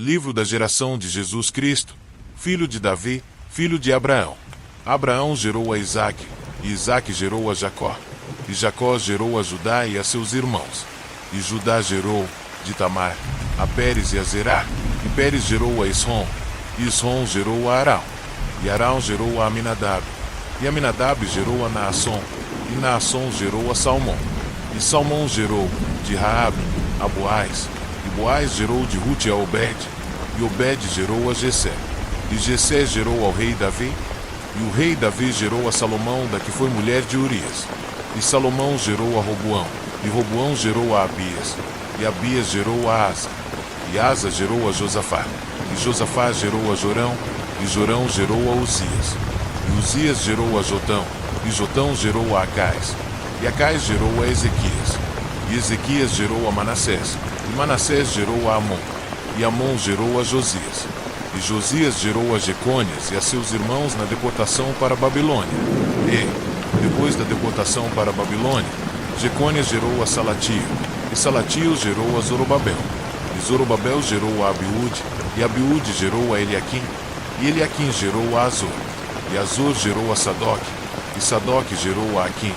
Livro da geração de Jesus Cristo, filho de Davi, filho de Abraão. Abraão gerou a Isaque, e Isaque gerou a Jacó. E Jacó gerou a Judá e a seus irmãos. E Judá gerou de Tamar a Pérez e a Zerá. E Pérez gerou a Esrom. E Esrom gerou a Arão. E Arão gerou a Aminadab. E Aminadab gerou a Naasson. E Naasson gerou a Salmão. E Salmão gerou de Raabe a Boaz. E Boaz gerou de Rute a Obed. E Obed gerou a Jessé. E Jessé gerou ao rei Davi. E o rei Davi gerou a Salomão, da que foi mulher de Urias. E Salomão gerou a Roboão. E Roboão gerou a Abias. E Abias gerou a Asa. E Asa gerou a Josafá. E Josafá gerou a Jorão. E Jorão gerou a Uzias. E Uzias gerou a Jotão. E Jotão gerou a Acais. E Acais gerou a Ezequias. E Ezequias gerou a Manassés. E Manassés gerou a Amon. E Amon gerou a Josias. E Josias gerou a Jecônias e a seus irmãos na deportação para a Babilônia. E, depois da deportação para a Babilônia, Jecônias gerou a Salatio. E Salatio gerou a Zorobabel. E Zorobabel gerou a Abiúde. E Abiúde gerou a Eliaquim. E Eliaquim gerou a Azor. E Azor gerou a Sadoc. E Sadoc gerou a Aquim.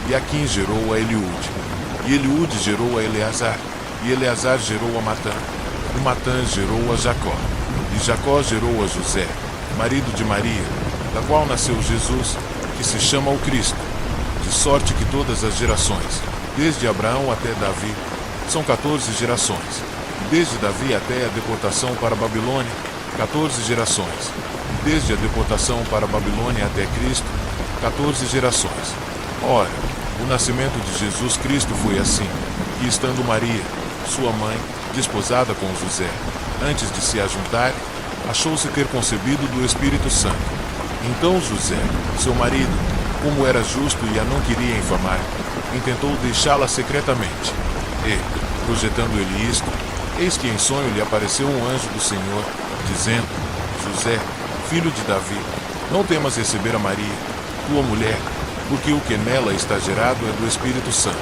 E Aquim gerou a Eliúde. E Eliúde gerou a Eleazar. E Eleazar gerou a Matã. E Matã gerou a Jacó. E Jacó gerou a José, marido de Maria, da qual nasceu Jesus, que se chama o Cristo. De sorte que todas as gerações, desde Abraão até Davi, são 14 gerações. E desde Davi até a deportação para a Babilônia, 14 gerações. E desde a deportação para a Babilônia até Cristo, 14 gerações. Ora, o nascimento de Jesus Cristo foi assim, que estando Maria, sua mãe, desposada com José, antes de se ajuntar, achou-se ter concebido do Espírito Santo. Então José, seu marido, como era justo e a não queria infamar, intentou deixá-la secretamente. E, projetando ele isto, eis que em sonho lhe apareceu um anjo do Senhor, dizendo: José, filho de Davi, não temas receber a Maria, tua mulher, porque o que nela está gerado é do Espírito Santo.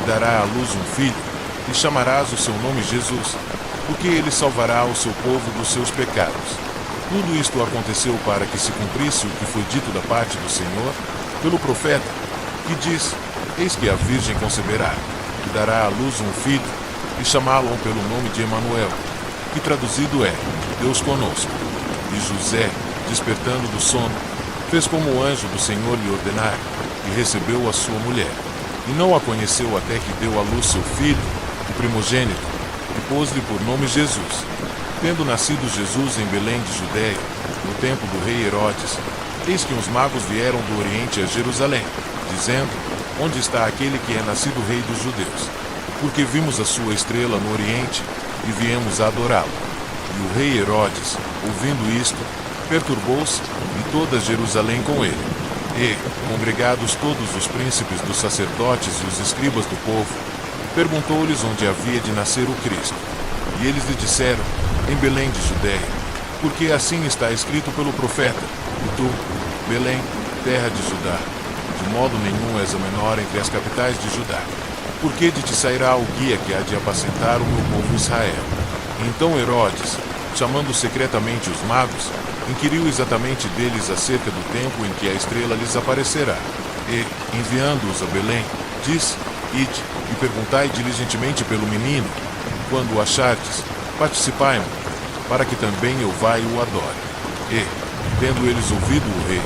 E dará à luz um filho, e chamarás o seu nome Jesus, porque ele salvará o seu povo dos seus pecados. Tudo isto aconteceu para que se cumprisse o que foi dito da parte do Senhor, pelo profeta, que diz: Eis que a Virgem conceberá, e dará à luz um filho, e chamá-lo pelo nome de Emanuel, que traduzido é, Deus conosco. E José, despertando do sono, fez como o anjo do Senhor lhe ordenara, e recebeu a sua mulher. E não a conheceu até que deu à luz seu filho, o primogênito, e pôs-lhe por nome Jesus. Tendo nascido Jesus em Belém de Judéia, no tempo do rei Herodes, eis que uns magos vieram do Oriente a Jerusalém, dizendo: Onde está aquele que é nascido rei dos judeus? Porque vimos a sua estrela no Oriente, e viemos a adorá-lo. E o rei Herodes, ouvindo isto, perturbou-se, e toda Jerusalém com ele. E, congregados todos os príncipes dos sacerdotes e os escribas do povo, perguntou-lhes onde havia de nascer o Cristo. E eles lhe disseram: Em Belém de Judéia, porque assim está escrito pelo profeta: E tu, Belém, terra de Judá, de modo nenhum és a menor entre as capitais de Judá, porque de ti sairá o guia que há de apacentar o meu povo Israel. Então Herodes, chamando secretamente os magos, inquiriu exatamente deles acerca do tempo em que a estrela lhes aparecerá. E, enviando-os a Belém, disse: Ide, e perguntai diligentemente pelo menino. Quando o achardes, participai-mo, para que também eu vá e o adore. E, tendo eles ouvido o rei,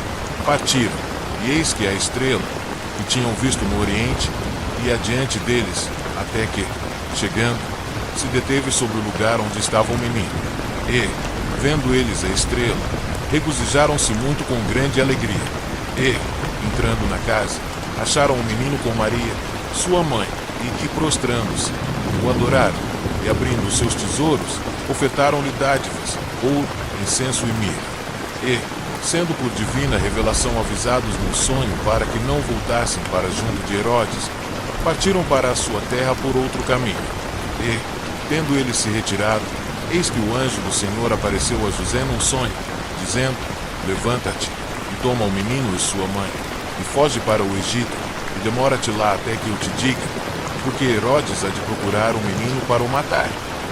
partiram, e eis que a estrela, que tinham visto no Oriente, ia adiante deles, até que, chegando, se deteve sobre o lugar onde estava o menino. E, vendo eles a estrela, regozijaram-se muito com grande alegria. E, entrando na casa, acharam o menino com Maria, sua mãe, e prostrando-se, o adoraram, e abrindo os seus tesouros, ofertaram-lhe dádivas, ouro, incenso e mirra. E, sendo por divina revelação avisados num sonho para que não voltassem para junto de Herodes, partiram para a sua terra por outro caminho. E, tendo eles se retirado, eis que o anjo do Senhor apareceu a José num sonho, dizendo: Levanta-te, e toma o menino e sua mãe, e foge para o Egito, e demora-te lá até que eu te diga, porque Herodes há de procurar o menino para o matar.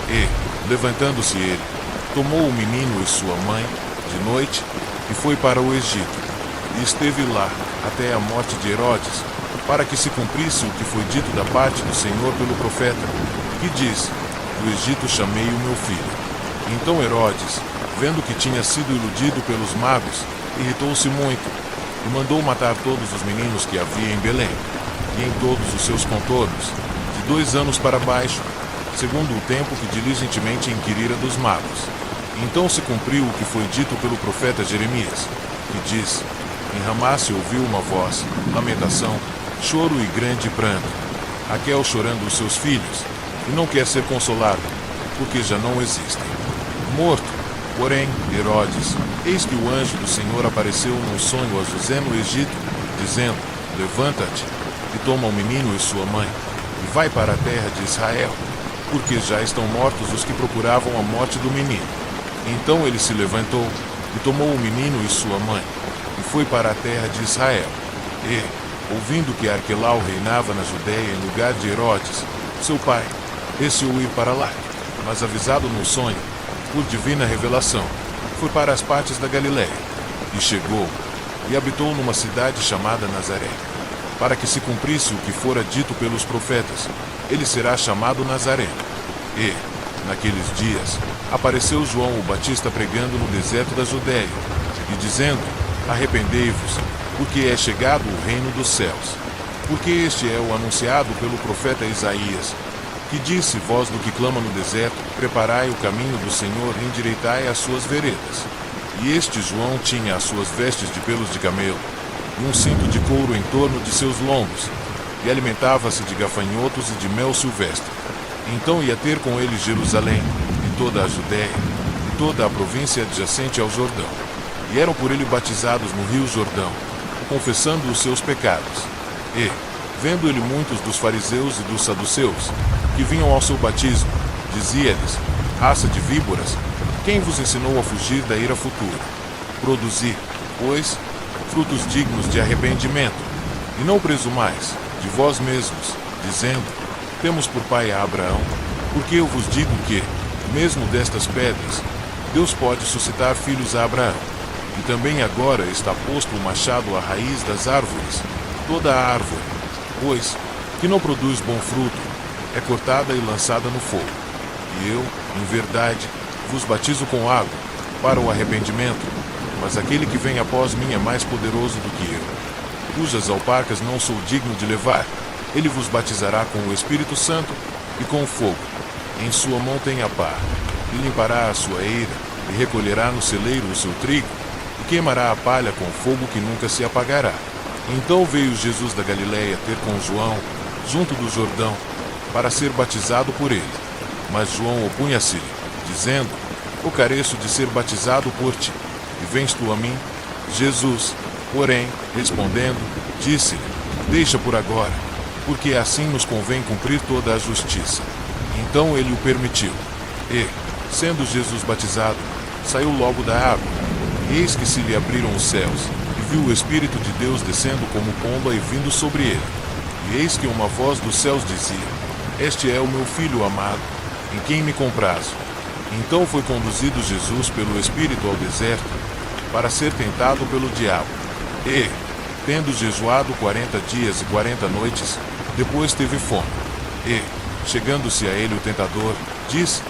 E, Levantando-se ele, tomou o menino e sua mãe, de noite, e foi para o Egito. E esteve lá, até a morte de Herodes, para que se cumprisse o que foi dito da parte do Senhor pelo profeta, que diz: do Egito chamei o meu filho. Então Herodes, vendo que tinha sido iludido pelos magos, irritou-se muito, e mandou matar todos os meninos que havia em Belém, e em todos os seus contornos, de 2 anos para baixo, segundo o tempo que diligentemente inquirira dos magos. Então se cumpriu o que foi dito pelo profeta Jeremias, que diz: em Ramá se ouviu uma voz, lamentação, choro e grande pranto, Raquel chorando os seus filhos, e não quer ser consolada, porque já não existem. Morto, porém, Herodes, eis que o anjo do Senhor apareceu num sonho a José no Egito, dizendo: levanta-te, e toma o menino e sua mãe, e vai para a terra de Israel, porque já estão mortos os que procuravam a morte do menino. Então ele se levantou, e tomou o menino e sua mãe, e foi para a terra de Israel. E, ouvindo que Arquelau reinava na Judéia em lugar de Herodes, seu pai, receou ir para lá, mas avisado no sonho, por divina revelação, foi para as partes da Galiléia, e chegou, e habitou numa cidade chamada Nazaré, para que se cumprisse o que fora dito pelos profetas: ele será chamado Nazareno. E, naqueles dias, apareceu João o Batista pregando no deserto da Judéia, e dizendo: arrependei-vos, porque é chegado o reino dos céus. Porque este é o anunciado pelo profeta Isaías, que disse: voz do que clama no deserto, preparai o caminho do Senhor, endireitai as suas veredas. E este João tinha as suas vestes de pelos de camelo, e um cinto de couro em torno de seus lombos, e alimentava-se de gafanhotos e de mel silvestre. Então ia ter com ele Jerusalém, e toda a Judéia, e toda a província adjacente ao Jordão. E eram por ele batizados no rio Jordão, confessando os seus pecados. E, vendo ele muitos dos fariseus e dos saduceus, que vinham ao seu batismo, dizia-lhes: raça de víboras, quem vos ensinou a fugir da ira futura? Produzi, pois, frutos dignos de arrependimento, e não presumais de vós mesmos, dizendo: temos por pai a Abraão, porque eu vos digo que, mesmo destas pedras, Deus pode suscitar filhos a Abraão. E também agora está posto o machado à raiz das árvores. Toda a árvore, pois, que não produz bom fruto, é cortada e lançada no fogo. E eu, em verdade, vos batizo com água, para o arrependimento, mas aquele que vem após mim é mais poderoso do que eu, cujas alparcas não sou digno de levar. Ele vos batizará com o Espírito Santo e com o fogo. Em sua mão tem a pá, e limpará a sua eira, e recolherá no celeiro o seu trigo, e queimará a palha com fogo que nunca se apagará. Então veio Jesus da Galiléia ter com João, junto do Jordão, para ser batizado por ele. Mas João opunha-se-lhe, dizendo: eu careço de ser batizado por ti, e vens tu a mim? Jesus, porém, respondendo, disse-lhe: deixa por agora, porque assim nos convém cumprir toda a justiça. Então ele o permitiu. E, sendo Jesus batizado, saiu logo da água. E eis que se lhe abriram os céus, e viu o Espírito de Deus descendo como pomba e vindo sobre ele. E eis que uma voz dos céus dizia: este é o meu Filho amado, em quem me comprazo. Então foi conduzido Jesus pelo Espírito ao deserto, para ser tentado pelo diabo. E, tendo jejuado 40 dias e 40 noites, depois teve fome. E, chegando-se a ele o tentador, disse: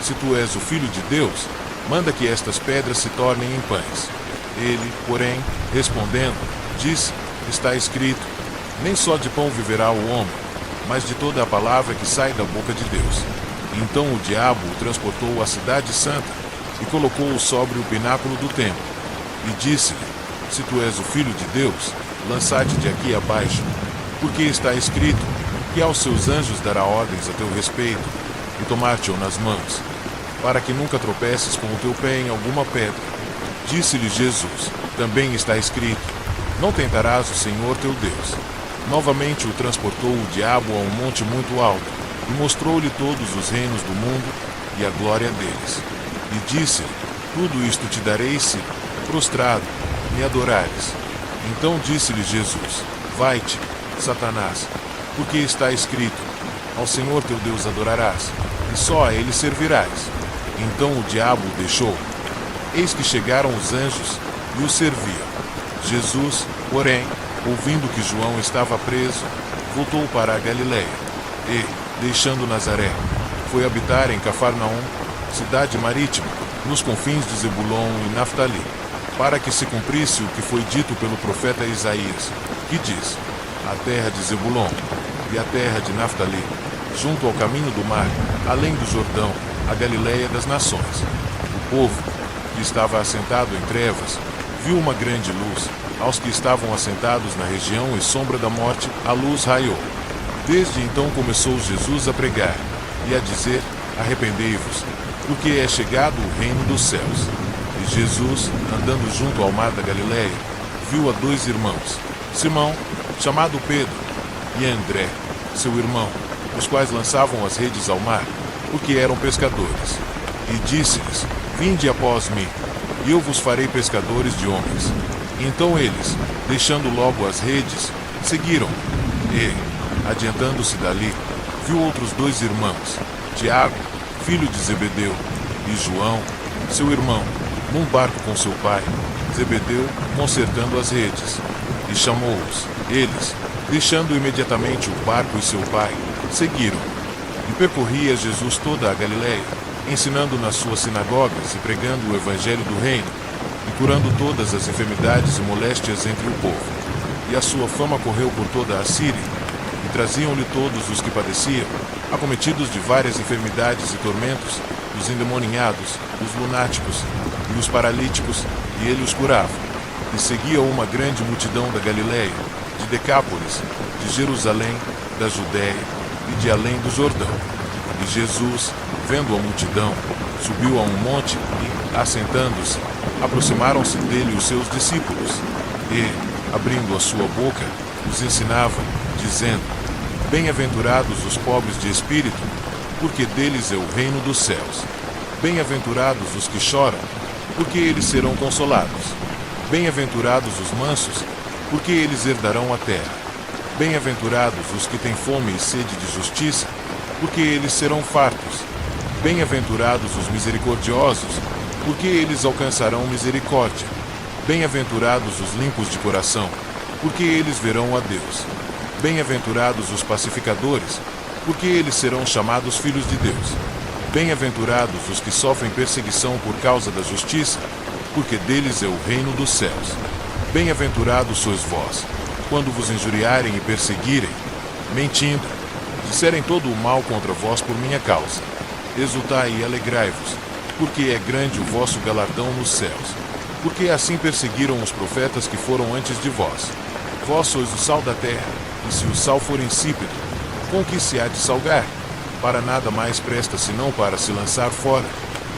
se tu és o Filho de Deus, manda que estas pedras se tornem em pães. Ele, porém, respondendo, disse: está escrito: nem só de pão viverá o homem, mas de toda a palavra que sai da boca de Deus. Então o diabo o transportou à cidade santa, e colocou-o sobre o pináculo do templo, e disse-lhe: se tu és o Filho de Deus, lança-te de aqui abaixo, porque está escrito que aos seus anjos dará ordens a teu respeito, e tomar-te-o nas mãos, para que nunca tropeces com o teu pé em alguma pedra. Disse-lhe Jesus: também está escrito: não tentarás o Senhor teu Deus. Novamente o transportou o diabo a um monte muito alto, e mostrou-lhe todos os reinos do mundo e a glória deles. E disse-lhe: tudo isto te darei se, prostrado, me adorares. Então disse-lhe Jesus: vai-te, Satanás, porque está escrito: ao Senhor teu Deus adorarás, e só a ele servirás. Então o diabo o deixou. Eis que chegaram os anjos e o serviam. Jesus, porém, ouvindo que João estava preso, voltou para a Galiléia e, deixando Nazaré, foi habitar em Cafarnaum, cidade marítima, nos confins de Zebulon e Naftali, para que se cumprisse o que foi dito pelo profeta Isaías, que diz: a terra de Zebulon e a terra de Naftali, junto ao caminho do mar, além do Jordão, a Galiléia das nações. O povo, que estava assentado em trevas, viu uma grande luz. Aos que estavam assentados na região e sombra da morte, a luz raiou. Desde então começou Jesus a pregar e a dizer: arrependei-vos, porque é chegado o reino dos céus. E Jesus, andando junto ao mar da Galiléia, viu a dois irmãos, Simão, chamado Pedro, e André, seu irmão, os quais lançavam as redes ao mar, porque eram pescadores. E disse-lhes: vinde após mim, e eu vos farei pescadores de homens. Então eles, deixando logo as redes, seguiram. E, adiantando-se dali, viu outros dois irmãos, Tiago, filho de Zebedeu, e João, seu irmão, num barco com seu pai, Zebedeu, consertando as redes. E chamou-os. Eles, deixando imediatamente o barco e seu pai, seguiram. E percorria Jesus toda a Galiléia, ensinando nas suas sinagogas e pregando o evangelho do reino, e curando todas as enfermidades e moléstias entre o povo. E a sua fama correu por toda a Síria, e traziam-lhe todos os que padeciam, acometidos de várias enfermidades e tormentos, os endemoniados, os lunáticos e os paralíticos, e ele os curava. E seguia uma grande multidão da Galiléia, de Decápolis, de Jerusalém, da Judéia e de além do Jordão. E Jesus, vendo a multidão, subiu a um monte e, assentando-se, aproximaram-se dele os seus discípulos. E, abrindo a sua boca, os ensinava, dizendo: bem-aventurados os pobres de espírito, porque deles é o reino dos céus. Bem-aventurados os que choram, porque eles serão consolados. Bem-aventurados os mansos, porque eles herdarão a terra. Bem-aventurados os que têm fome e sede de justiça, porque eles serão fartos. Bem-aventurados os misericordiosos, porque eles alcançarão misericórdia. Bem-aventurados os limpos de coração, porque eles verão a Deus. Bem-aventurados os pacificadores, porque eles serão chamados filhos de Deus. Bem-aventurados os que sofrem perseguição por causa da justiça, porque deles é o reino dos céus. Bem-aventurados sois vós, quando vos injuriarem e perseguirem, mentindo, disserem todo o mal contra vós por minha causa. Exultai e alegrai-vos, porque é grande o vosso galardão nos céus. Porque assim perseguiram os profetas que foram antes de vós. Vós sois o sal da terra, e se o sal for insípido, com que se há de salgar? Para nada mais presta senão para se lançar fora,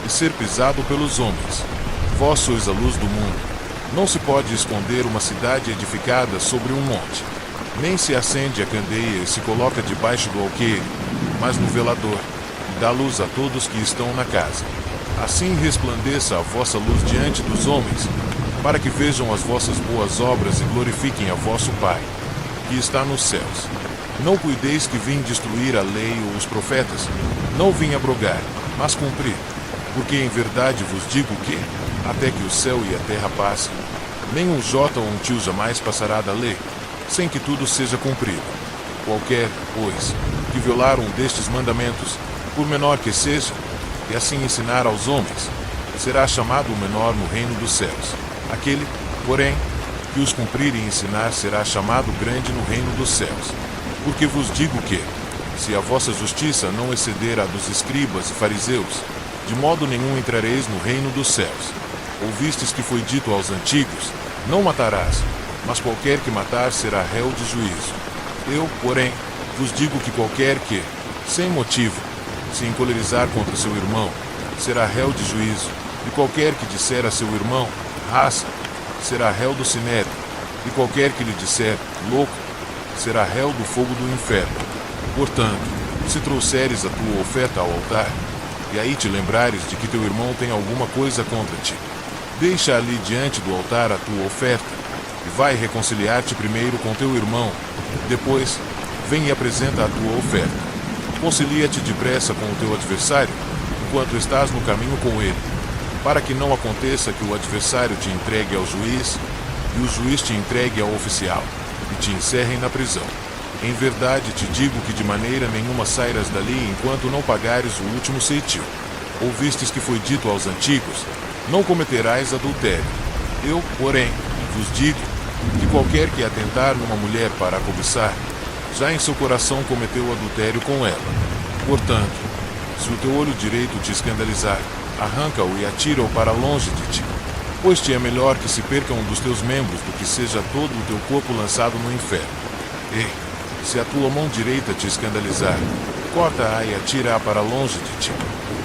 e ser pisado pelos homens. Vós sois a luz do mundo. Não se pode esconder uma cidade edificada sobre um monte. Nem se acende a candeia e se coloca debaixo do alqueire, mas no velador, e dá luz a todos que estão na casa. Assim resplandeça a vossa luz diante dos homens, para que vejam as vossas boas obras e glorifiquem a vosso Pai, que está nos céus. Não cuideis que vim destruir a lei ou os profetas. Não vim abrogar, mas cumprir. Porque em verdade vos digo que, até que o céu e a terra passem, nem um jota ou um tio jamais passará da lei, sem que tudo seja cumprido. Qualquer, pois, que violar um destes mandamentos, por menor que seja, e assim ensinar aos homens, será chamado o menor no reino dos céus. Aquele, porém, que os cumprir e ensinar será chamado grande no reino dos céus. Porque vos digo que, se a vossa justiça não exceder a dos escribas e fariseus, de modo nenhum entrareis no reino dos céus. Ouvistes que foi dito aos antigos: não matarás, mas qualquer que matar será réu de juízo. Eu, porém, vos digo que qualquer que, sem motivo, se encolerizar contra seu irmão, será réu de juízo, e qualquer que disser a seu irmão: raça, será réu do sinédrio, e qualquer que lhe disser: louco, será réu do fogo do inferno. Portanto, se trouxeres a tua oferta ao altar, e aí te lembrares de que teu irmão tem alguma coisa contra ti, deixa ali diante do altar a tua oferta, e vai reconciliar-te primeiro com teu irmão, depois, vem e apresenta a tua oferta. Concilia-te depressa com o teu adversário, enquanto estás no caminho com ele, para que não aconteça que o adversário te entregue ao juiz, e o juiz te entregue ao oficial, e te encerrem na prisão. Em verdade te digo que de maneira nenhuma sairás dali enquanto não pagares o último ceitil. Ouvistes que foi dito aos antigos: não cometerás adultério. Eu, porém, vos digo que qualquer que atentar numa mulher para a cobiçar, já em seu coração cometeu adultério com ela. Portanto, se o teu olho direito te escandalizar, arranca-o e atira-o para longe de ti. Pois te é melhor que se perca um dos teus membros do que seja todo o teu corpo lançado no inferno. E, se a tua mão direita te escandalizar, corta-a e atira-a para longe de ti.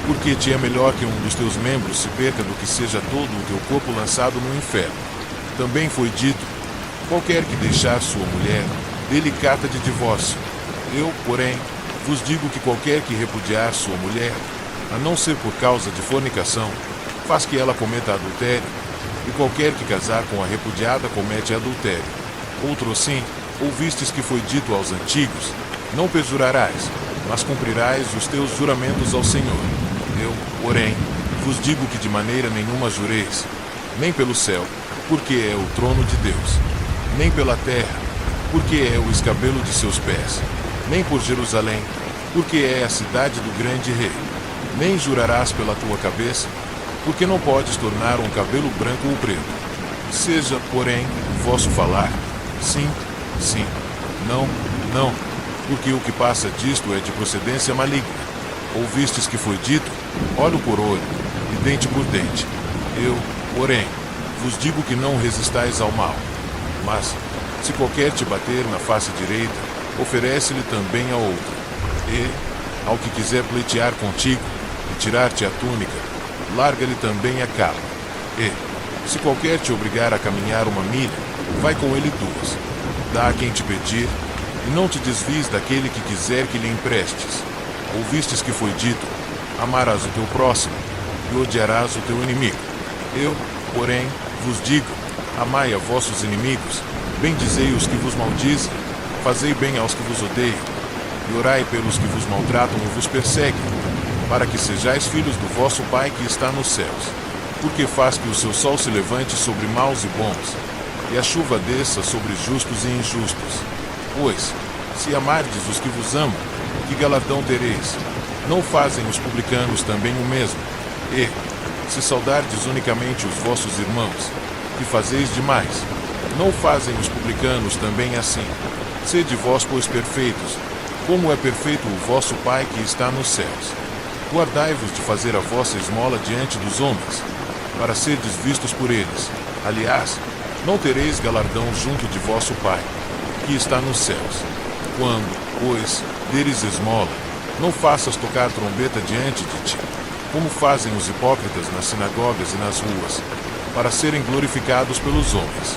Porque te é melhor que um dos teus membros se perca do que seja todo o teu corpo lançado no inferno. Também foi dito: qualquer que deixar sua mulher, dele cata de divórcio. Eu, porém, vos digo que qualquer que repudiar sua mulher, a não ser por causa de fornicação, faz que ela cometa adultério, e qualquer que casar com a repudiada comete adultério. Outro assim, ouvistes que foi dito aos antigos: não perjurarás, mas cumprirás os teus juramentos ao Senhor. Eu, porém, vos digo que de maneira nenhuma jureis, nem pelo céu, porque é o trono de Deus, nem pela terra, porque é o escabelo de seus pés, nem por Jerusalém, porque é a cidade do grande rei. Nem jurarás pela tua cabeça, porque não podes tornar um cabelo branco ou preto. Seja, porém, o vosso falar: sim, sim, não, não, porque o que passa disto é de procedência maligna. Ouvistes que foi dito: olho por olho, e dente por dente. Eu, porém, vos digo que não resistais ao mal. Mas, se qualquer te bater na face direita, oferece-lhe também a outra. E, ao que quiser pleitear contigo, e tirar-te a túnica, larga-lhe também a capa. E, se qualquer te obrigar a caminhar uma milha, vai com ele 2. Dá a quem te pedir, e não te desvies daquele que quiser que lhe emprestes. Ouvistes que foi dito: amarás o teu próximo, e odiarás o teu inimigo. Eu, porém, vos digo: amai a vossos inimigos, bendizei os que vos maldizem, fazei bem aos que vos odeiam, e orai pelos que vos maltratam e vos perseguem, para que sejais filhos do vosso Pai que está nos céus. Porque faz que o seu sol se levante sobre maus e bons, e a chuva desça sobre justos e injustos. Pois, se amardes os que vos amam, que galardão tereis? Não fazem os publicanos também o mesmo? E, se saudardes unicamente os vossos irmãos, que fazeis demais? Não fazem os publicanos também assim? Sede vós, pois, perfeitos, como é perfeito o vosso Pai que está nos céus. Guardai-vos de fazer a vossa esmola diante dos homens, para serdes vistos por eles. Aliás, não tereis galardão junto de vosso Pai, que está nos céus. Quando, pois, deres esmola, não faças tocar trombeta diante de ti, como fazem os hipócritas nas sinagogas e nas ruas, para serem glorificados pelos homens.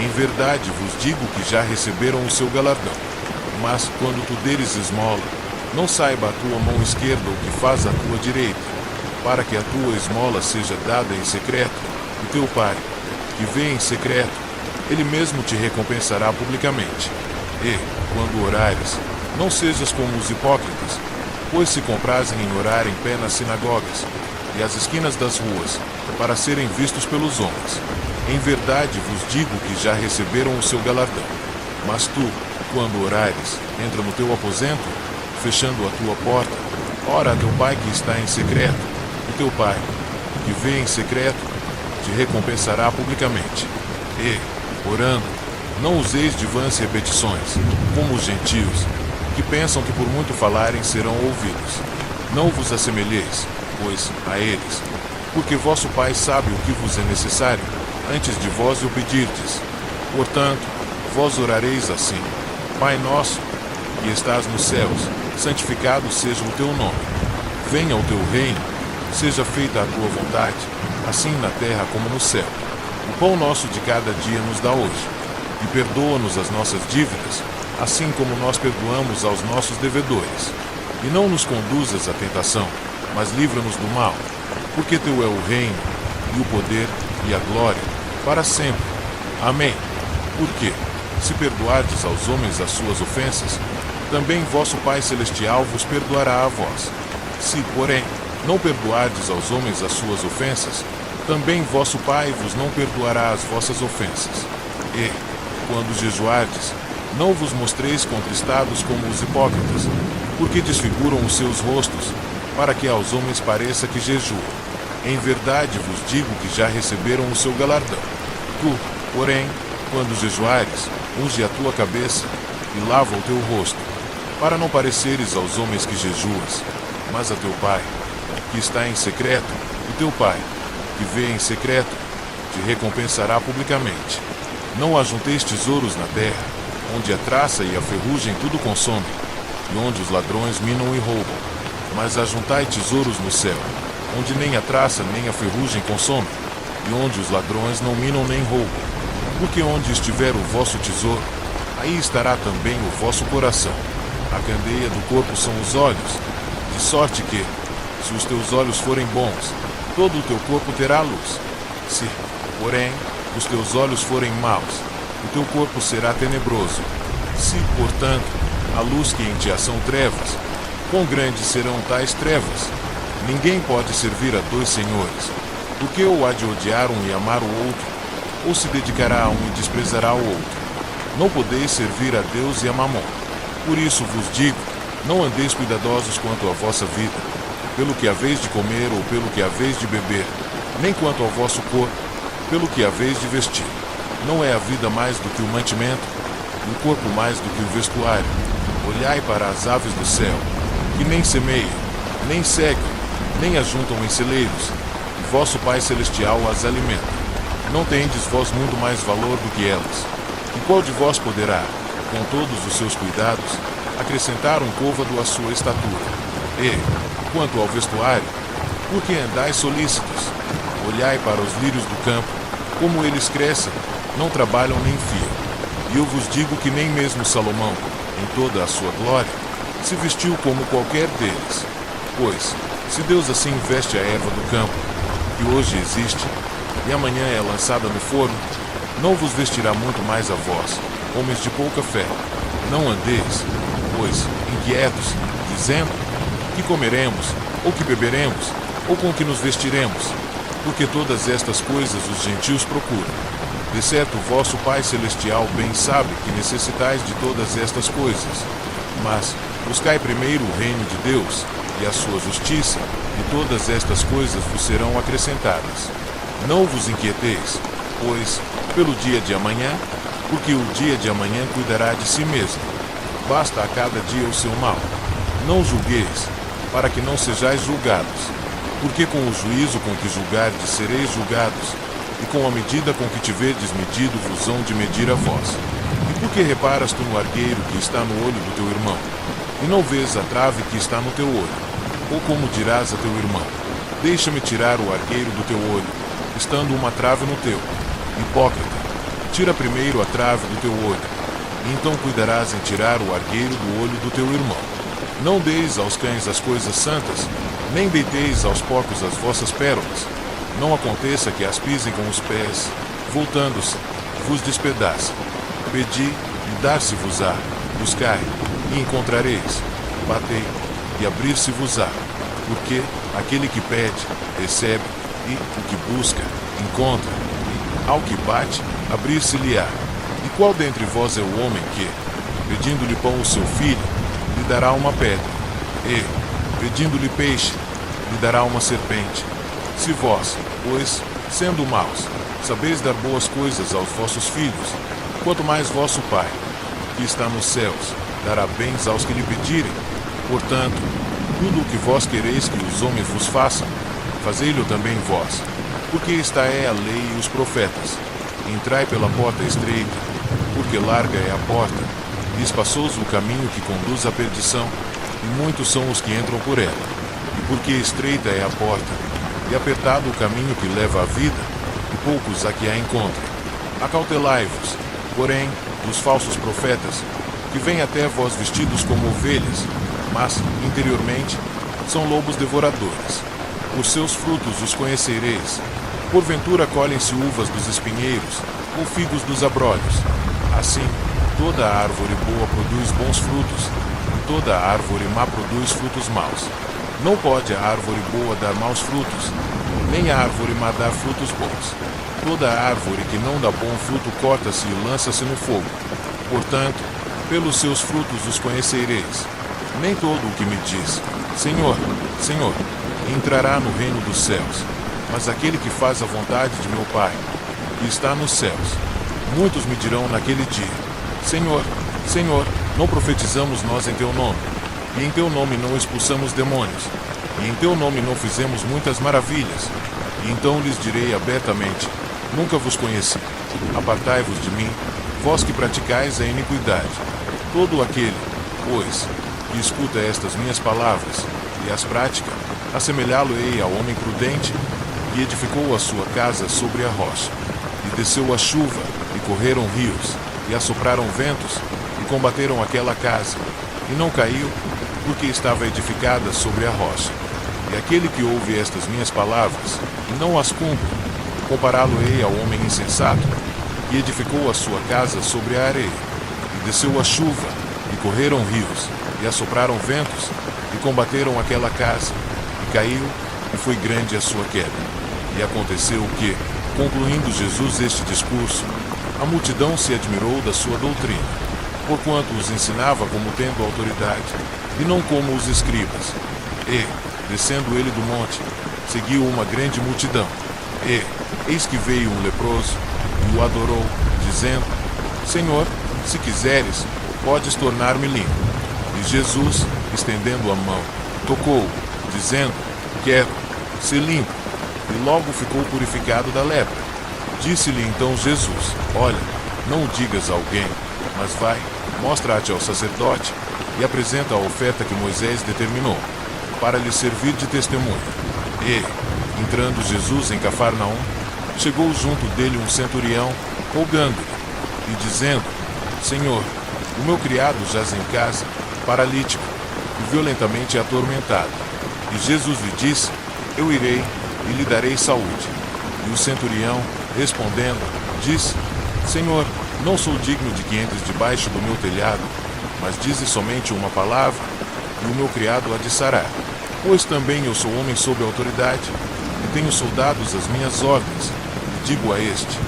Em verdade vos digo que já receberam o seu galardão. Mas, quando tu deres esmola, não saiba a tua mão esquerda o que faz a tua direita, para que a tua esmola seja dada em secreto, e teu Pai, que vê em secreto, ele mesmo te recompensará publicamente. E, quando orares, não sejas como os hipócritas, pois se comprazem em orar em pé nas sinagogas e às esquinas das ruas, para serem vistos pelos homens. Em verdade vos digo que já receberam o seu galardão. Mas tu, quando orares, entra no teu aposento, fechando a tua porta, ora a teu Pai que está em secreto, e teu Pai, que vê em secreto, te recompensará publicamente. E, orando, não useis de vãs repetições, como os gentios, que pensam que por muito falarem serão ouvidos. Não vos assemelheis, pois, a eles, porque vosso Pai sabe o que vos é necessário, antes de vós o pedirdes. Portanto, vós orareis assim: Pai nosso, que estás nos céus, santificado seja o teu nome. Venha o teu reino, seja feita a tua vontade, assim na terra como no céu. O pão nosso de cada dia nos dá hoje, e perdoa-nos as nossas dívidas, assim como nós perdoamos aos nossos devedores. E não nos conduzas à tentação, mas livra-nos do mal, porque teu é o reino, e o poder, e a glória, para sempre. Amém. Porque, se perdoardes aos homens as suas ofensas, também vosso Pai Celestial vos perdoará a vós. Se, porém, não perdoardes aos homens as suas ofensas, também vosso Pai vos não perdoará as vossas ofensas. E, quando jejuardes, não vos mostreis contristados como os hipócritas, porque desfiguram os seus rostos, para que aos homens pareça que jejuam. Em verdade vos digo que já receberam o seu galardão. Tu, porém, quando jejuares, unge a tua cabeça e lava o teu rosto, para não pareceres aos homens que jejuas, mas a teu Pai, que está em secreto, o teu Pai, que vê em secreto, te recompensará publicamente. Não ajunteis tesouros na terra, onde a traça e a ferrugem tudo consomem, e onde os ladrões minam e roubam, mas ajuntai tesouros no céu, onde nem a traça nem a ferrugem consomem, e onde os ladrões não minam nem roubam. Porque onde estiver o vosso tesouro, aí estará também o vosso coração. A candeia do corpo são os olhos, de sorte que, se os teus olhos forem bons, todo o teu corpo terá luz. Se, porém, os teus olhos forem maus, o teu corpo será tenebroso. Se, portanto, a luz que em ti são trevas, quão grandes serão tais trevas? Ninguém pode servir a dois senhores, porque ou há de odiar um e amar o outro, ou se dedicará a um e desprezará o outro. Não podeis servir a Deus e a Mamon. Por isso vos digo, não andeis cuidadosos quanto à vossa vida, pelo que haveis de comer ou pelo que haveis de beber, nem quanto ao vosso corpo, pelo que haveis de vestir. Não é a vida mais do que o mantimento, e o corpo mais do que o vestuário. Olhai para as aves do céu, que nem semeiam, nem cegam, nem ajuntam em celeiros, e vosso Pai Celestial as alimenta. Não tendes vós muito mais valor do que elas? E qual de vós poderá, com todos os seus cuidados, acrescentar um côvado à sua estatura? E, quanto ao vestuário, por que andais solícitos? Olhai para os lírios do campo, como eles crescem, não trabalham nem fiam. E eu vos digo que nem mesmo Salomão, em toda a sua glória, se vestiu como qualquer deles. Pois, se Deus assim veste a erva do campo, que hoje existe, e amanhã é lançada no forno, não vos vestirá muito mais a vós, homens de pouca fé. Não andeis, pois, inquietos, dizendo: que comeremos, ou que beberemos, ou com que nos vestiremos? Porque todas estas coisas os gentios procuram. De certo, vosso Pai Celestial bem sabe que necessitais de todas estas coisas. Mas buscai primeiro o reino de Deus e a sua justiça, e todas estas coisas vos serão acrescentadas. Não vos inquieteis, pois, pelo dia de amanhã, porque o dia de amanhã cuidará de si mesmo. Basta a cada dia o seu mal. Não julgueis, para que não sejais julgados, porque com o juízo com que julgardes sereis julgados, e com a medida com que tiverdes medido vos hão de medir a vós. E por que reparas tu no argueiro que está no olho do teu irmão, e não vês a trave que está no teu olho? Ou como dirás a teu irmão: deixa-me tirar o argueiro do teu olho, estando uma trave no teu? Hipócrita, tira primeiro a trave do teu olho, e então cuidarás em tirar o argueiro do olho do teu irmão. Não deis aos cães as coisas santas, nem deiteis aos porcos as vossas pérolas. Não aconteça que as pisem com os pés, voltando-se, vos despedacem. Pedi, e dar-se-vos-á. Buscai, e encontrareis. Batei, e abrir-se-vos-á. Porque aquele que pede, recebe, e o que busca, encontra, e ao que bate, abrir-se-lhe-á. E qual dentre vós é o homem que, pedindo-lhe pão o seu filho, lhe dará uma pedra? E, pedindo-lhe peixe, lhe dará uma serpente? Se vós, pois, sendo maus, sabeis dar boas coisas aos vossos filhos, quanto mais vosso Pai, que está nos céus, dará bens aos que lhe pedirem. Portanto, tudo o que vós quereis que os homens vos façam, fazei-lo também vós, porque esta é a lei e os profetas. Entrai pela porta estreita, porque larga é a porta, e espaçoso o caminho que conduz à perdição, e muitos são os que entram por ela. E porque estreita é a porta, e apertado o caminho que leva à vida, e poucos a que a encontrem. Acautelai-vos, porém, dos falsos profetas, que vêm até vós vestidos como ovelhas, mas, interiormente, são lobos devoradores. Por seus frutos os conhecereis. Porventura colhem-se uvas dos espinheiros, ou figos dos abrolhos. Assim, toda árvore boa produz bons frutos, e toda árvore má produz frutos maus. Não pode a árvore boa dar maus frutos, nem a árvore má dar frutos bons. Toda árvore que não dá bom fruto corta-se e lança-se no fogo. Portanto, pelos seus frutos os conhecereis. Nem todo o que me diz, Senhor, Senhor, entrará no reino dos céus, mas aquele que faz a vontade de meu Pai, que está nos céus. Muitos me dirão naquele dia, Senhor, Senhor, não profetizamos nós em teu nome, e em teu nome não expulsamos demônios, e em teu nome não fizemos muitas maravilhas. E então lhes direi abertamente, nunca vos conheci. Apartai-vos de mim, vós que praticais a iniquidade. Todo aquele, pois, que escuta estas minhas palavras e as pratica, assemelhá-lo-ei ao homem prudente, que edificou a sua casa sobre a rocha. E desceu a chuva, e correram rios, e assopraram ventos, e combateram aquela casa, e não caiu, porque estava edificada sobre a rocha. E aquele que ouve estas minhas palavras, e não as cumpre, compará-lo-ei ao homem insensato, que edificou a sua casa sobre a areia. E desceu a chuva, e correram rios, e assopraram ventos, e combateram aquela casa, e caiu, e foi grande a sua queda. E aconteceu que, concluindo Jesus este discurso, a multidão se admirou da sua doutrina, porquanto os ensinava como tendo autoridade, e não como os escribas. E, descendo ele do monte, seguiu uma grande multidão. E, eis que veio um leproso, e o adorou, dizendo, Senhor, se quiseres, podes tornar-me limpo. E Jesus, estendendo a mão, tocou-o, dizendo, quero, ser limpo. E logo ficou purificado da lepra. Disse-lhe então Jesus, olha, não o digas a alguém, mas vai, mostra-te ao sacerdote, e apresenta a oferta que Moisés determinou, para lhe servir de testemunho. E, entrando Jesus em Cafarnaum, chegou junto dele um centurião, rogando-lhe, e dizendo, Senhor, o meu criado jaz em casa, paralítico, e violentamente atormentado. E Jesus lhe disse, eu irei, e lhe darei saúde. E o centurião, respondendo, disse, Senhor, não sou digno de que entres debaixo do meu telhado, mas dize somente uma palavra, e o meu criado há de sarar. Pois também eu sou homem sob autoridade, e tenho soldados às minhas ordens, e digo a este,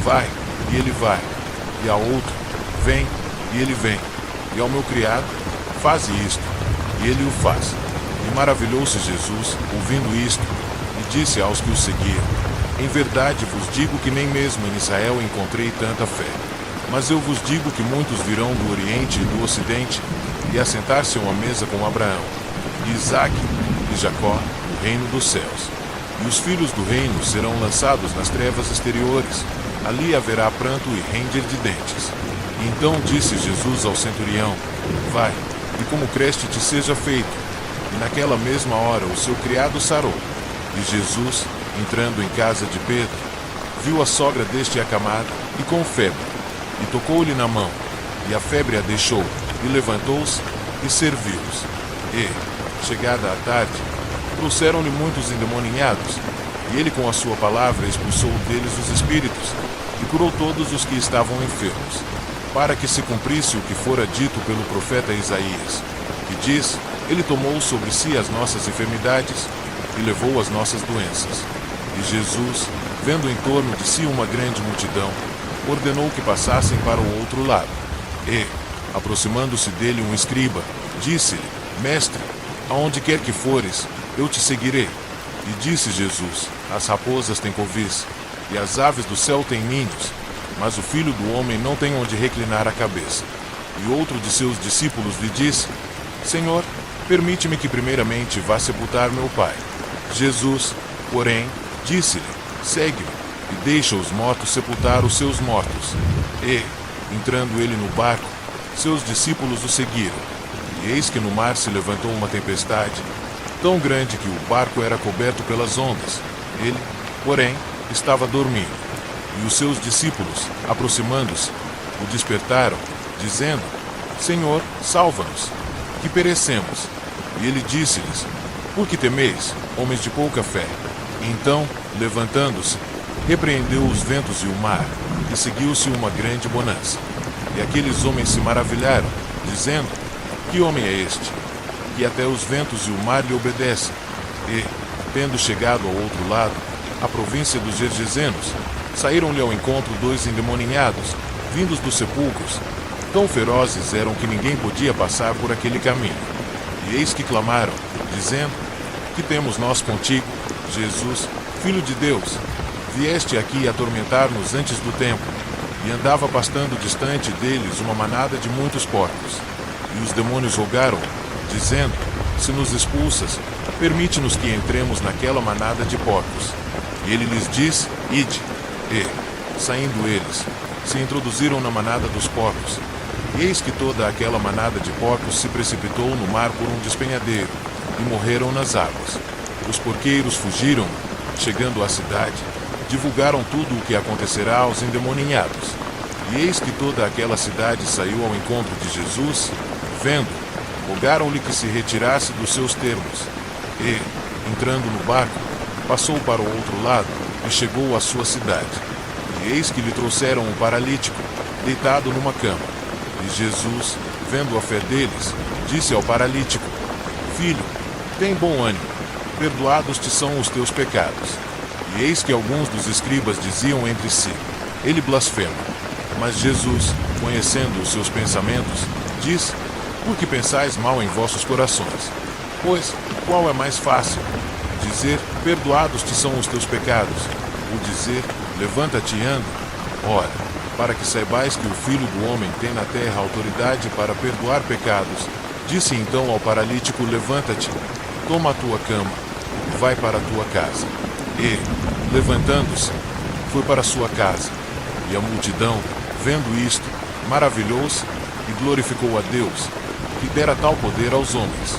vai, e ele vai, e a outro, vem, e ele vem, e ao meu criado, faze isto, e ele o faz. E maravilhou-se Jesus, ouvindo isto, e disse aos que o seguiam, em verdade vos digo que nem mesmo em Israel encontrei tanta fé. Mas eu vos digo que muitos virão do Oriente e do Ocidente, e assentar-se à mesa com Abraão, e Isaque, e Jacó, no reino dos céus. E os filhos do reino serão lançados nas trevas exteriores, ali haverá pranto e ranger de dentes. E então disse Jesus ao centurião, vai, e como creste te seja feito. E naquela mesma hora o seu criado sarou. E Jesus, entrando em casa de Pedro, viu a sogra deste acamada, e com febre, e tocou-lhe na mão, e a febre a deixou, e levantou-se, e serviu-os. E, chegada a tarde, trouxeram-lhe muitos endemoninhados, e ele com a sua palavra expulsou deles os espíritos, e curou todos os que estavam enfermos, para que se cumprisse o que fora dito pelo profeta Isaías, que diz, ele tomou sobre si as nossas enfermidades, e levou as nossas doenças. E Jesus, vendo em torno de si uma grande multidão, ordenou que passassem para o outro lado. E, aproximando-se dele um escriba, disse-lhe, Mestre, aonde quer que fores, eu te seguirei. E disse Jesus, as raposas têm covis, e as aves do céu têm ninhos, mas o Filho do Homem não tem onde reclinar a cabeça. E outro de seus discípulos lhe disse, Senhor, permite-me que primeiramente vá sepultar meu pai. Jesus, porém, disse-lhe, segue-me, e deixa os mortos sepultar os seus mortos. E, entrando ele no barco, seus discípulos o seguiram. E eis que no mar se levantou uma tempestade, tão grande que o barco era coberto pelas ondas. Ele, porém, estava dormindo. E os seus discípulos, aproximando-se, o despertaram, dizendo, Senhor, salva-nos, que perecemos. E ele disse-lhes, por que temeis, homens de pouca fé? Então, levantando-se, repreendeu os ventos e o mar, e seguiu-se uma grande bonança. E aqueles homens se maravilharam, dizendo, que homem é este? que até os ventos e o mar lhe obedecem. E, tendo chegado ao outro lado, a província dos Gergesenos, saíram-lhe ao encontro 2 endemoniados, vindos dos sepulcros. Tão ferozes eram que ninguém podia passar por aquele caminho. E eis que clamaram, dizendo: Que temos nós contigo, Jesus, Filho de Deus? Vieste aqui atormentar-nos antes do tempo. E andava pastando distante deles uma manada de muitos porcos. E os demônios rogaram, dizendo: Se nos expulsas, permite-nos que entremos naquela manada de porcos. E ele lhes disse: Ide. E, saindo eles, se introduziram na manada dos porcos. E eis que toda aquela manada de porcos se precipitou no mar por um despenhadeiro, e morreram nas águas. Os porqueiros fugiram, chegando à cidade, divulgaram tudo o que acontecerá aos endemoninhados. E eis que toda aquela cidade saiu ao encontro de Jesus, vendo, rogaram-lhe que se retirasse dos seus termos. E, entrando no barco, passou para o outro lado e chegou à sua cidade. E eis que lhe trouxeram um paralítico, deitado numa cama. E Jesus, vendo a fé deles, disse ao paralítico: Filho, tem bom ânimo, perdoados te são os teus pecados. E eis que alguns dos escribas diziam entre si: Ele blasfema. Mas Jesus, conhecendo os seus pensamentos, disse: Por que pensais mal em vossos corações? Pois, qual é mais fácil? Dizer: Perdoados te são os teus pecados, ou dizer: Levanta-te e anda? Ora, para que saibais que o Filho do Homem tem na terra autoridade para perdoar pecados, disse então ao paralítico: Levanta-te, toma a tua cama, e vai para a tua casa. E, levantando-se, foi para a sua casa. E a multidão, vendo isto, maravilhou-se e glorificou a Deus, que dera tal poder aos homens.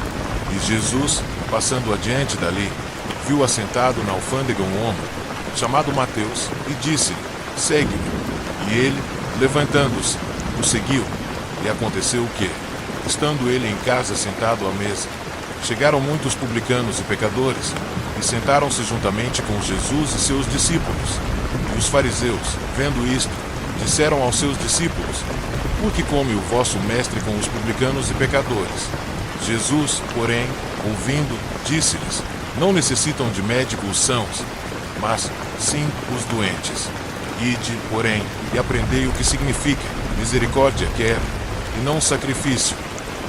E Jesus, passando adiante dali, viu assentado na alfândega um homem, chamado Mateus, e disse-lhe: Segue-me. E ele, levantando-se, o seguiu. E aconteceu que, estando ele em casa sentado à mesa, chegaram muitos publicanos e pecadores, e sentaram-se juntamente com Jesus e seus discípulos. E os fariseus, vendo isto, disseram aos seus discípulos: Por que come o vosso mestre com os publicanos e pecadores? Jesus, porém, ouvindo, disse-lhes: Não necessitam de médico os sãos, mas sim os doentes. Ide, porém, e aprendei o que significa: misericórdia quero, e não sacrifício,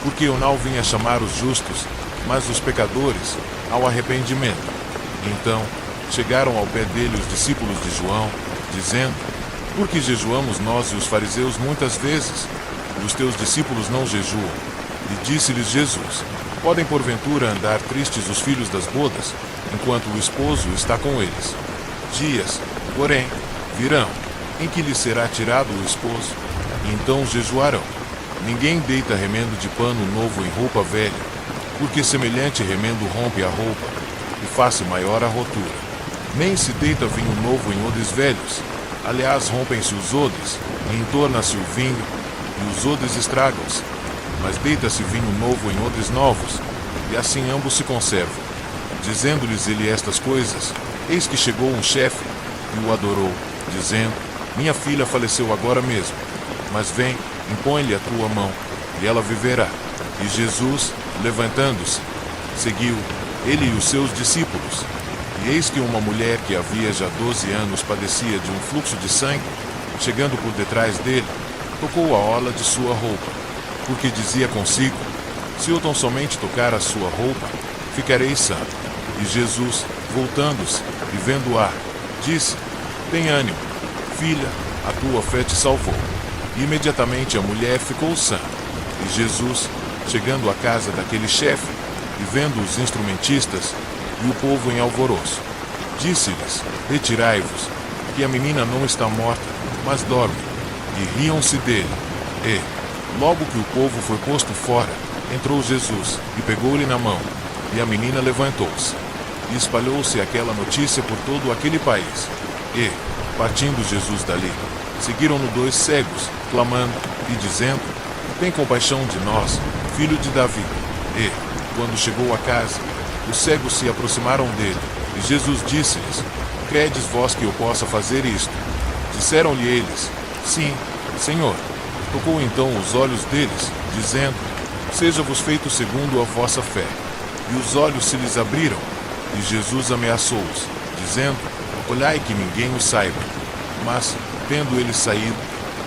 porque eu não vim a chamar os justos, mas os pecadores ao arrependimento. Então, chegaram ao pé dele os discípulos de João, dizendo: Por que jejuamos nós e os fariseus muitas vezes, e os teus discípulos não jejuam? E disse-lhes Jesus: Podem porventura andar tristes os filhos das bodas, enquanto o esposo está com eles? Dias, porém, virão, em que lhes será tirado o esposo, e então jejuarão. Ninguém deita remendo de pano novo em roupa velha, porque semelhante remendo rompe a roupa, e faz maior a rotura. Nem se deita vinho novo em odres velhos, aliás rompem-se os odres, e entorna-se o vinho, e os odres estragam-se. Mas deita-se vinho novo em odres novos, e assim ambos se conservam. Dizendo-lhes ele estas coisas, eis que chegou um chefe, e o adorou, dizendo: Minha filha faleceu agora mesmo, mas vem, impõe-lhe a tua mão, e ela viverá. E Jesus, levantando-se, seguiu, ele e os seus discípulos. E eis que uma mulher que havia já 12 anos padecia de um fluxo de sangue, chegando por detrás dele, tocou a orla de sua roupa, porque dizia consigo: Se eu tão somente tocar a sua roupa, ficarei sã. E Jesus, voltando-se e vendo-a, disse: Tem ânimo, filha, a tua fé te salvou. E imediatamente a mulher ficou sã. E Jesus, chegando à casa daquele chefe, e vendo os instrumentistas e o povo em alvoroço, disse-lhes: Retirai-vos, que a menina não está morta, mas dorme. E riam-se dele. E, logo que o povo foi posto fora, entrou Jesus, e pegou-lhe na mão, e a menina levantou-se. E espalhou-se aquela notícia por todo aquele país. E, partindo Jesus dali, seguiram-no 2 cegos, clamando e dizendo: Tem compaixão de nós, filho de Davi. E, quando chegou a casa, os cegos se aproximaram dele, e Jesus disse-lhes: Credes vós que eu possa fazer isto? Disseram-lhe eles: Sim, Senhor. Tocou então os olhos deles, dizendo: seja-vos feito segundo a vossa fé. E os olhos se lhes abriram, e Jesus ameaçou-os, dizendo: olhai que ninguém o saiba. Mas, tendo eles saído,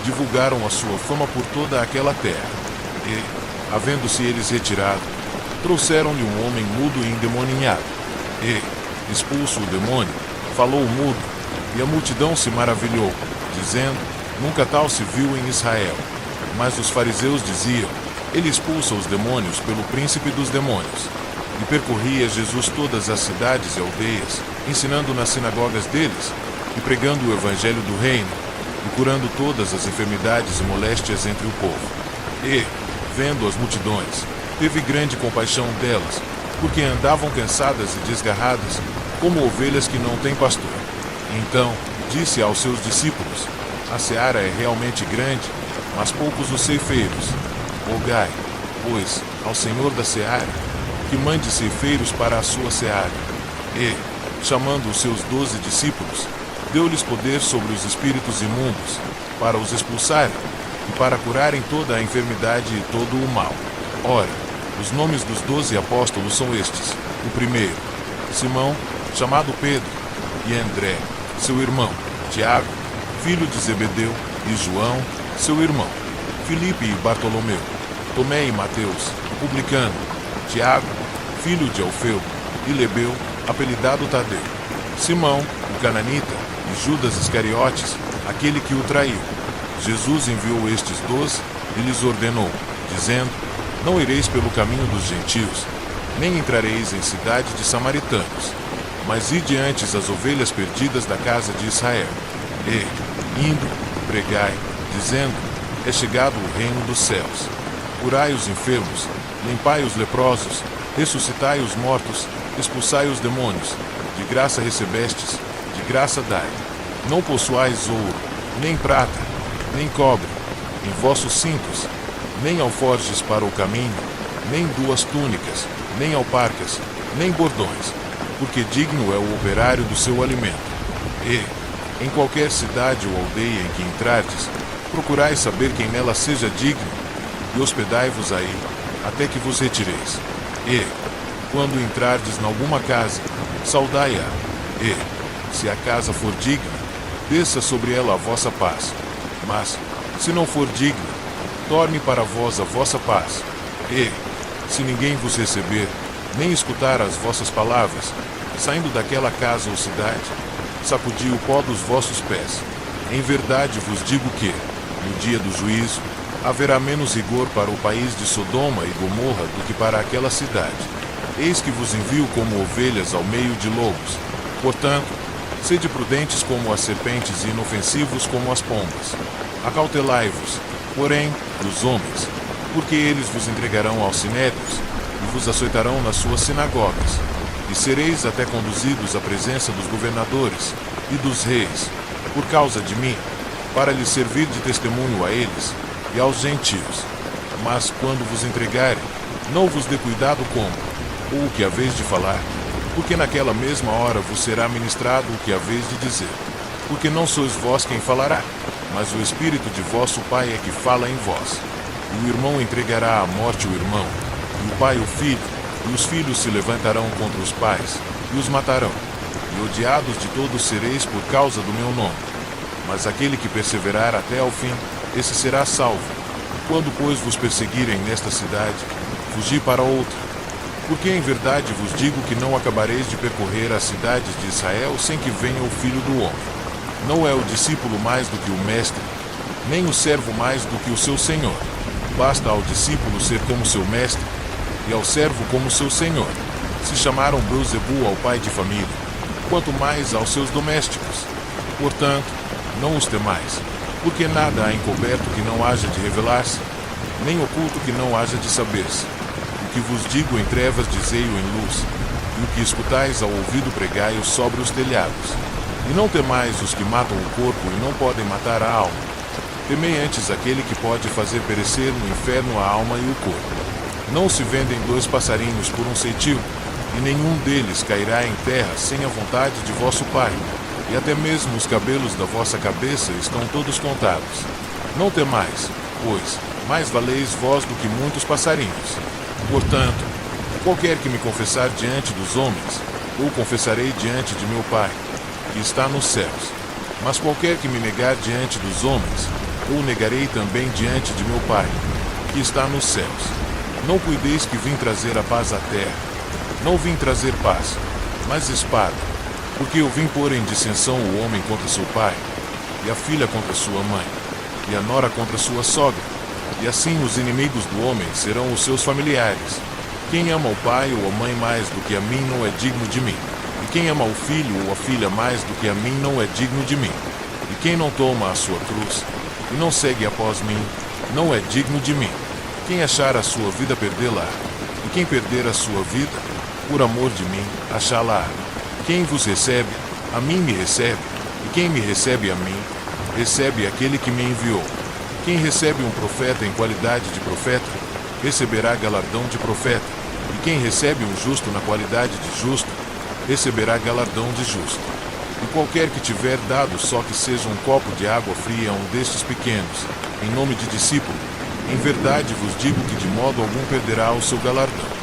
divulgaram a sua fama por toda aquela terra. E, havendo-se eles retirado, trouxeram-lhe um homem mudo e endemoninhado. E, expulso o demônio, falou mudo, e a multidão se maravilhou, dizendo: nunca tal se viu em Israel. Mas os fariseus diziam: ele expulsa os demônios pelo príncipe dos demônios. E percorria Jesus todas as cidades e aldeias, ensinando nas sinagogas deles, e pregando o evangelho do reino, e curando todas as enfermidades e moléstias entre o povo. E, vendo as multidões, teve grande compaixão delas, porque andavam cansadas e desgarradas, como ovelhas que não têm pastor. Então, disse aos seus discípulos: a seara é realmente grande, mas poucos os ceifeiros. Rogai, pois, ao Senhor da seara, que mande ceifeiros para a sua seara. E, chamando os seus 12 discípulos, deu-lhes poder sobre os espíritos imundos, para os expulsarem, e para curarem toda a enfermidade e todo o mal. Ora, os nomes dos 12 apóstolos são estes: o primeiro, Simão, chamado Pedro, e André, seu irmão, Tiago, filho de Zebedeu, e João, seu irmão, Filipe e Bartolomeu, Tomé e Mateus, o publicano, Tiago, filho de Alfeu, e Lebeu, apelidado Tadeu, Simão, o cananita, e Judas Iscariotes, aquele que o traiu. Jesus enviou estes 12 e lhes ordenou, dizendo: não ireis pelo caminho dos gentios, nem entrareis em cidade de samaritanos, mas ide antes as ovelhas perdidas da casa de Israel. E, indo, pregai, dizendo: é chegado o reino dos céus. Curai os enfermos, limpai os leprosos, ressuscitai os mortos, expulsai os demônios. De graça recebestes, de graça dai. Não possuais ouro, nem prata, nem cobre, em vossos cintos, nem alforjes para o caminho, nem 2 túnicas, nem alparcas, nem bordões, porque digno é o operário do seu alimento. E, em qualquer cidade ou aldeia em que entrardes, procurai saber quem nela seja digno, e hospedai-vos aí, até que vos retireis. E, quando entrardes em alguma casa, saudai-a. E, se a casa for digna, desça sobre ela a vossa paz. Mas, se não for digna, torne para vós a vossa paz. E, se ninguém vos receber, nem escutar as vossas palavras, saindo daquela casa ou cidade, sacudi o pó dos vossos pés. Em verdade vos digo que, no dia do juízo, haverá menos rigor para o país de Sodoma e Gomorra do que para aquela cidade. Eis que vos envio como ovelhas ao meio de lobos. Portanto, sede prudentes como as serpentes e inofensivos como as pombas. Acautelai-vos, porém, dos homens, porque eles vos entregarão aos sinédrios e vos açoitarão nas suas sinagogas, e sereis até conduzidos à presença dos governadores e dos reis, por causa de mim, para lhes servir de testemunho a eles e aos gentios. Mas quando vos entregarem, não vos dê cuidado como, ou o que haveis de falar, porque naquela mesma hora vos será ministrado o que haveis de dizer. Porque não sois vós quem falará, mas o Espírito de vosso Pai é que fala em vós. E o irmão entregará à morte o irmão, e o pai o filho, e os filhos se levantarão contra os pais, e os matarão. E odiados de todos sereis por causa do meu nome. Mas aquele que perseverar até ao fim, esse será salvo. Quando, pois, vos perseguirem nesta cidade, fugi para outra. Porque em verdade vos digo que não acabareis de percorrer as cidades de Israel sem que venha o Filho do Homem. Não é o discípulo mais do que o mestre, nem o servo mais do que o seu senhor. Basta ao discípulo ser como seu mestre, e ao servo como seu senhor. Se chamaram Beelzebul ao pai de família, quanto mais aos seus domésticos. Portanto, não os temais, porque nada há encoberto que não haja de revelar-se, nem oculto que não haja de saber-se. O que vos digo em trevas, dizei-o em luz, e o que escutais ao ouvido, pregai-o sobre os telhados. E não temais os que matam o corpo e não podem matar a alma. Temei antes aquele que pode fazer perecer no inferno a alma e o corpo. Não se vendem 2 passarinhos por um ceitil, e nenhum deles cairá em terra sem a vontade de vosso Pai. E até mesmo os cabelos da vossa cabeça estão todos contados. Não temais, pois, mais valeis vós do que muitos passarinhos. Portanto, qualquer que me confessar diante dos homens, ou confessarei diante de meu Pai, que está nos céus. Mas qualquer que me negar diante dos homens, ou negarei também diante de meu Pai, que está nos céus. Não cuideis que vim trazer a paz à terra. Não vim trazer paz, mas espada. Porque eu vim pôr em dissensão o homem contra seu pai, e a filha contra sua mãe, e a nora contra sua sogra. E assim os inimigos do homem serão os seus familiares. Quem ama o pai ou a mãe mais do que a mim não é digno de mim. E quem ama o filho ou a filha mais do que a mim não é digno de mim. E quem não toma a sua cruz, e não segue após mim, não é digno de mim. Quem achar a sua vida perdê-la, e quem perder a sua vida, por amor de mim, achá-la. Quem vos recebe, a mim me recebe, e quem me recebe a mim, recebe aquele que me enviou. Quem recebe um profeta em qualidade de profeta, receberá galardão de profeta, e quem recebe um justo na qualidade de justo, receberá galardão de justo. E qualquer que tiver dado só que seja um copo de água fria a um destes pequenos, em nome de discípulo, em verdade vos digo que de modo algum perderá o seu galardão.